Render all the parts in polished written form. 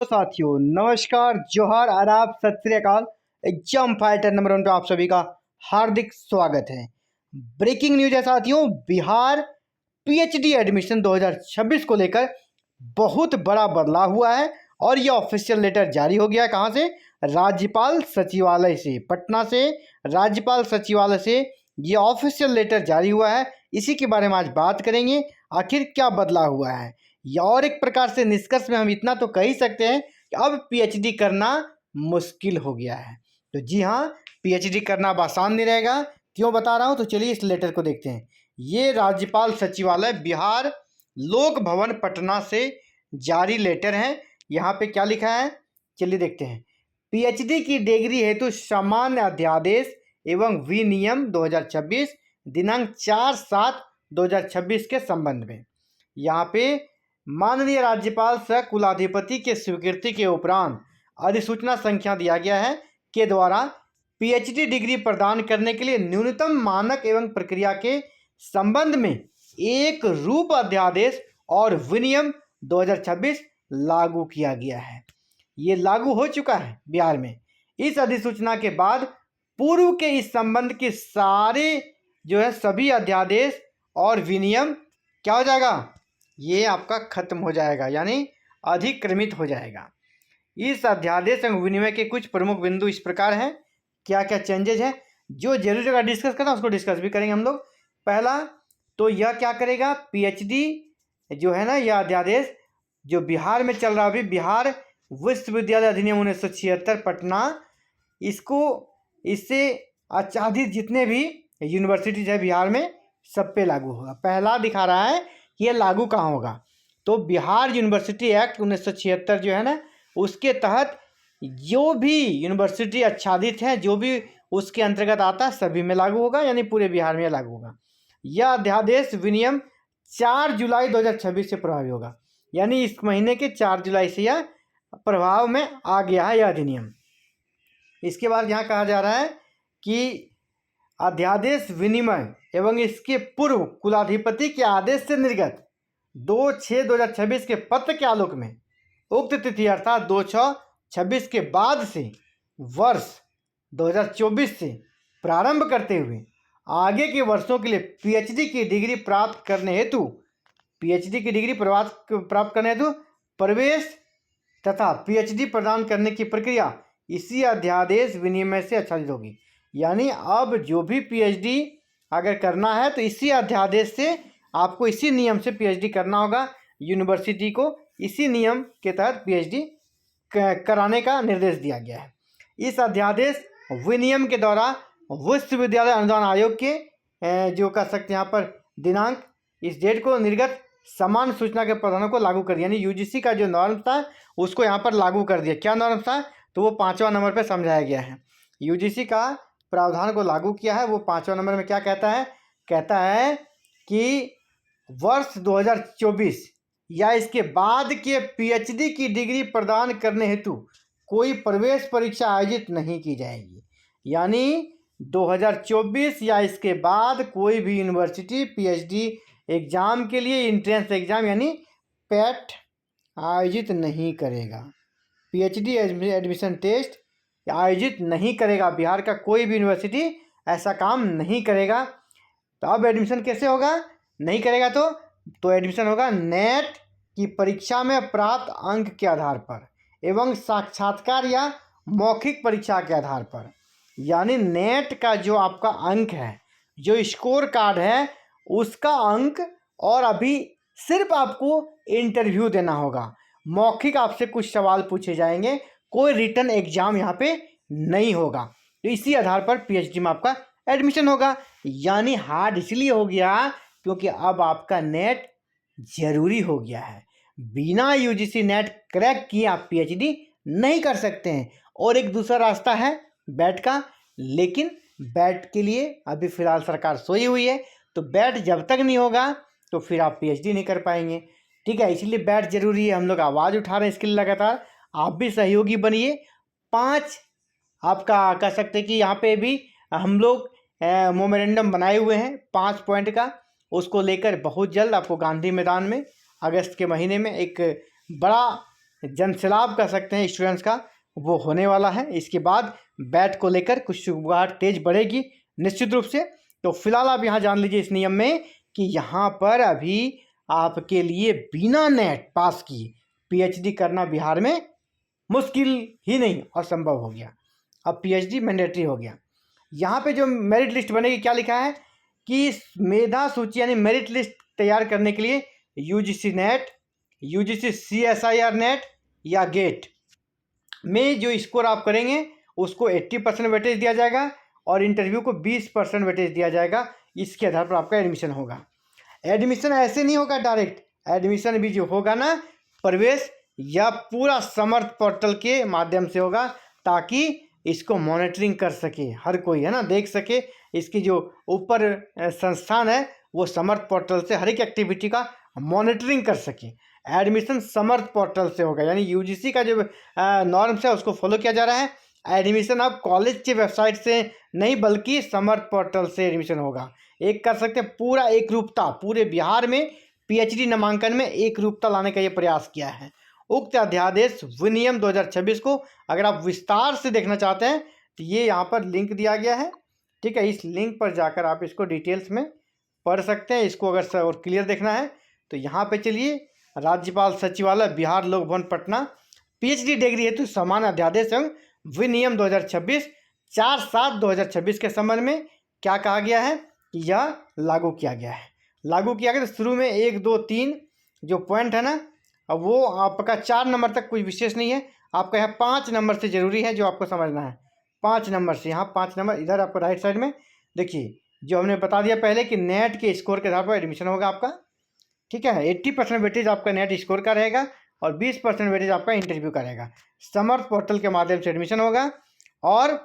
तो साथियों नमस्कार, जोहार, आदाब, सत श्री अकाल। एग्जाम फाइटर नंबर 1 पे आप सभी का हार्दिक स्वागत है। ब्रेकिंग न्यूज है साथियों, बिहार पीएचडी एडमिशन 2026 को लेकर बहुत बड़ा बदलाव हुआ है और ये ऑफिशियल लेटर जारी हो गया है। कहाँ से? राज्यपाल सचिवालय से, पटना से राज्यपाल सचिवालय से ये ऑफिशियल लेटर जारी हुआ है। इसी के बारे में आज बात करेंगे, आखिर क्या बदलाव हुआ है। या और एक प्रकार से निष्कर्ष में हम इतना तो कह ही सकते हैं कि अब पीएचडी करना मुश्किल हो गया है। तो जी हाँ, पीएचडी करना अब आसान नहीं रहेगा। क्यों बता रहा हूँ, तो चलिए इस लेटर को देखते हैं। ये राज्यपाल सचिवालय बिहार लोक भवन पटना से जारी लेटर है। यहाँ पे क्या लिखा है, चलिए देखते हैं। पीएचडी की डिग्री हेतु सामान्य अध्यादेश एवं विनियम 2026 दिनांक 4/7/2026 के संबंध में यहाँ पे माननीय राज्यपाल सह कुलाधिपति के स्वीकृति के उपरांत अधिसूचना संख्या दिया गया है के द्वारा पीएचडी डिग्री प्रदान करने के लिए न्यूनतम मानक एवं प्रक्रिया के संबंध में एक रूप अध्यादेश और विनियम 2026 लागू किया गया है। ये लागू हो चुका है बिहार में। इस अधिसूचना के बाद पूर्व के इस संबंध के सारे सभी अध्यादेश और विनियम क्या हो जाएगा, ये आपका खत्म हो जाएगा, यानी अधिक्रमित हो जाएगा। इस अध्यादेश एवं विनिमय के कुछ प्रमुख बिंदु इस प्रकार हैं। क्या क्या चेंजेज हैं जो जरूरी जगह डिस्कस करना, उसको डिस्कस भी करेंगे हम लोग। पहला तो यह क्या करेगा, पीएचडी यह अध्यादेश जो बिहार में चल रहा है अभी, बिहार विश्वविद्यालय अधिनियम 1976 पटना, इससे आच्छादित जितने भी यूनिवर्सिटीज है बिहार में सब पे लागू होगा। पहला दिखा रहा है कि ये लागू कहाँ होगा, तो बिहार यूनिवर्सिटी एक्ट 1976 उसके तहत जो भी यूनिवर्सिटी आच्छादित है, जो भी उसके अंतर्गत आता है, सभी में लागू होगा, यानी पूरे बिहार में लागू होगा। यह अध्यादेश विनियम 4 जुलाई 2026 से प्रभावी होगा, यानी इस महीने के 4 जुलाई से यह प्रभाव में आ गया है यह अधिनियम। इसके बाद यहाँ कहा जा रहा है कि अध्यादेश विनिमय एवं इसके पूर्व कुलाधिपति के आदेश से निर्गत 2/6/2026 के पत्र के आलोक में उक्त तिथि अर्थात 2/6/26 के बाद से वर्ष 2024 से प्रारंभ करते हुए आगे के वर्षों के लिए पीएचडी की डिग्री प्राप्त करने हेतु प्रवेश तथा पीएचडी प्रदान करने की प्रक्रिया इसी अध्यादेश विनिमय से आच्छादित होगी। यानी अब जो भी पीएचडी अगर करना है तो इसी अध्यादेश से आपको, इसी नियम से पीएचडी करना होगा। यूनिवर्सिटी को इसी नियम के तहत पीएचडी कराने का निर्देश दिया गया है। इस अध्यादेश विनियम के द्वारा विश्वविद्यालय अनुदान आयोग के जो कह सकते हैं यहाँ पर दिनांक, इस डेट को निर्गत समान सूचना के प्रावधानों को लागू कर दिया, यानी यूजीसी का जो नॉर्म था उसको यहाँ पर लागू कर दिया। क्या नॉर्म था, तो वो 5वां नंबर पर समझाया गया है। यूजीसी का प्रावधान को लागू किया है। वो 5वां नंबर में क्या कहता है, कहता है कि वर्ष 2024 या इसके बाद के पीएचडी की डिग्री प्रदान करने हेतु कोई प्रवेश परीक्षा आयोजित नहीं की जाएगी। यानी 2024 या इसके बाद कोई भी यूनिवर्सिटी पीएचडी एग्जाम के लिए एंट्रेंस एग्जाम यानी पैट आयोजित नहीं करेगा। पीएचडी एडमिशन टेस्ट आयोजित नहीं करेगा। बिहार का कोई भी यूनिवर्सिटी ऐसा काम नहीं करेगा। तो अब एडमिशन कैसे होगा, नहीं करेगा तो एडमिशन होगा नेट की परीक्षा में प्राप्त अंक के आधार पर एवं साक्षात्कार या मौखिक परीक्षा के आधार पर। यानी नेट का जो आपका अंक है, जो स्कोर कार्ड है, उसका अंक, और अभी सिर्फ आपको इंटरव्यू देना होगा। मौखिक आपसे कुछ सवाल पूछे जाएंगे, कोई रिटन एग्जाम यहाँ पे नहीं होगा। तो इसी आधार पर पीएचडी में आपका एडमिशन होगा। यानी हार्ड इसलिए हो गया क्योंकि अब आपका नेट जरूरी हो गया है। बिना यूजीसी नेट क्रैक किए आप पीएचडी नहीं कर सकते हैं। और एक दूसरा रास्ता है बैट का, लेकिन बैट के लिए अभी फिलहाल सरकार सोई हुई है, तो बैट जब तक नहीं होगा तो फिर आप पीएचडी नहीं कर पाएंगे। ठीक है, इसलिए बैट जरूरी है। हम लोग आवाज़ उठा रहे हैं इसके लिए लगातार, आप भी सहयोगी बनिए। 5 आपका कह सकते हैं कि यहाँ पे भी हम लोग मोमेंडम बनाए हुए हैं 5 पॉइंट का। उसको लेकर बहुत जल्द आपको गांधी मैदान में अगस्त के महीने में एक बड़ा जनसैलाब कह सकते हैं स्टूडेंट्स का, वो होने वाला है। इसके बाद बैट को लेकर कुछ शुरुआत तेज बढ़ेगी निश्चित रूप से। तो फिलहाल आप यहाँ जान लीजिए इस नियम में कि यहाँ पर अभी आपके लिए बिना नेट पास किए पीएचडी करना बिहार में मुश्किल ही नहीं, असंभव हो गया। अब पीएचडी मैंडेटरी हो गया। यहाँ पे जो मेरिट लिस्ट बनेगी, क्या लिखा है कि मेधा सूची यानी मेरिट लिस्ट तैयार करने के लिए UGC net, UGC CSIR net या गेट में जो स्कोर आप करेंगे उसको 80% वेटेज दिया जाएगा और इंटरव्यू को 20% वेटेज दिया जाएगा। इसके आधार पर आपका एडमिशन होगा। एडमिशन ऐसे नहीं होगा डायरेक्ट, एडमिशन भी जो होगा ना प्रवेश या पूरा समर्थ पोर्टल के माध्यम से होगा, ताकि इसको मॉनिटरिंग कर सके हर कोई, है ना, देख सके। इसकी जो ऊपर संस्थान है वो समर्थ पोर्टल से हर एक एक्टिविटी का मॉनिटरिंग कर सके। एडमिशन समर्थ पोर्टल से होगा, यानी यूजीसी का जो नॉर्म्स है उसको फॉलो किया जा रहा है। एडमिशन अब कॉलेज की वेबसाइट से नहीं बल्कि समर्थ पोर्टल से एडमिशन होगा। एक कर सकते हैं पूरा एक रूपता, पूरे बिहार में पीएचडी नामांकन में एक रूपता लाने का ये प्रयास किया है। उक्त अध्यादेश विनियम 2026 को अगर आप विस्तार से देखना चाहते हैं तो ये यहाँ पर लिंक दिया गया है, ठीक है। इस लिंक पर जाकर आप इसको डिटेल्स में पढ़ सकते हैं। इसको अगर और क्लियर देखना है तो यहाँ पे चलिए, राज्यपाल सचिवालय बिहार लोक भवन पटना पीएचडी डिग्री हेतु समान अध्यादेश एवं विनियम 2026 4/7/2026 के संबंध में क्या कहा गया है कि यह लागू किया गया है। लागू किया गया तो शुरू में 1, 2, 3 जो पॉइंट है ना, अब वो आपका 4 नंबर तक कोई विशेष नहीं है, आपका यहाँ 5 नंबर से ज़रूरी है जो आपको समझना है। 5 नंबर से, यहाँ 5 नंबर इधर आपको राइट साइड में देखिए, जो हमने बता दिया पहले कि नेट के स्कोर के आधार पर एडमिशन होगा आपका, ठीक है। 80% वेटेज आपका नेट स्कोर का रहेगा और 20% वेटेज आपका इंटरव्यू का रहेगा। समर्थ पोर्टल के माध्यम से एडमिशन होगा। और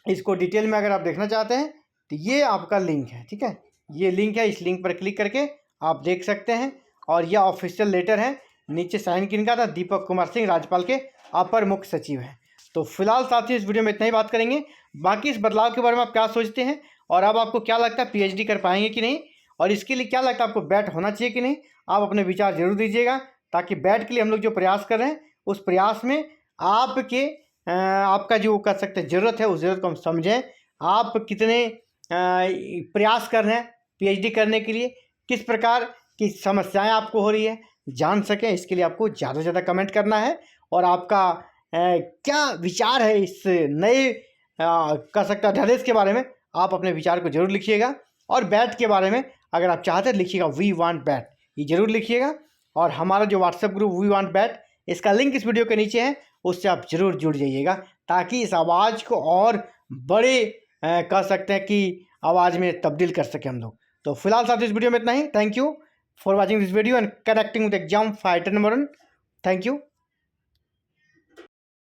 इसको डिटेल में अगर आप देखना चाहते हैं तो ये आपका लिंक है, ठीक है, ये लिंक है। इस लिंक पर क्लिक करके आप देख सकते हैं। और यह ऑफिशियल लेटर है, नीचे साइन किनका था, दीपक कुमार सिंह, राज्यपाल के अपर मुख्य सचिव हैं। तो फिलहाल साथियों इस वीडियो में इतना ही बात करेंगे। बाकी इस बदलाव के बारे में आप क्या सोचते हैं और अब आपको क्या लगता है पीएचडी कर पाएंगे कि नहीं, और इसके लिए क्या लगता है आपको बैट होना चाहिए कि नहीं, आप अपने विचार जरूर दीजिएगा, ताकि बैट के लिए हम लोग जो प्रयास कर रहे हैं उस प्रयास में आपका जो कर सकते हैं ज़रूरत है उस ज़रूरत को हम समझें। आप कितने प्रयास कर रहे हैं पीएचडी करने के लिए, किस प्रकार की समस्याएं आपको हो रही है जान सकें, इसके लिए आपको ज़्यादा से ज़्यादा कमेंट करना है। और आपका क्या विचार है इस नए कर सकते अध्यादेश के बारे में, आप अपने विचार को जरूर लिखिएगा। और बैट के बारे में अगर आप चाहते हैं लिखिएगा वी वांट बैट, ये जरूर लिखिएगा। और हमारा जो WhatsApp group we want bat, इसका लिंक इस वीडियो के नीचे है, उससे आप जरूर जुड़ जाइएगा, ताकि इस आवाज़ को और बड़े कह सकते हैं कि आवाज़ में तब्दील कर सकें हम लोग। तो फिलहाल साथ इस वीडियो में इतना ही। Thank you for watching this video and connecting with exam fighter number 1। Thank you.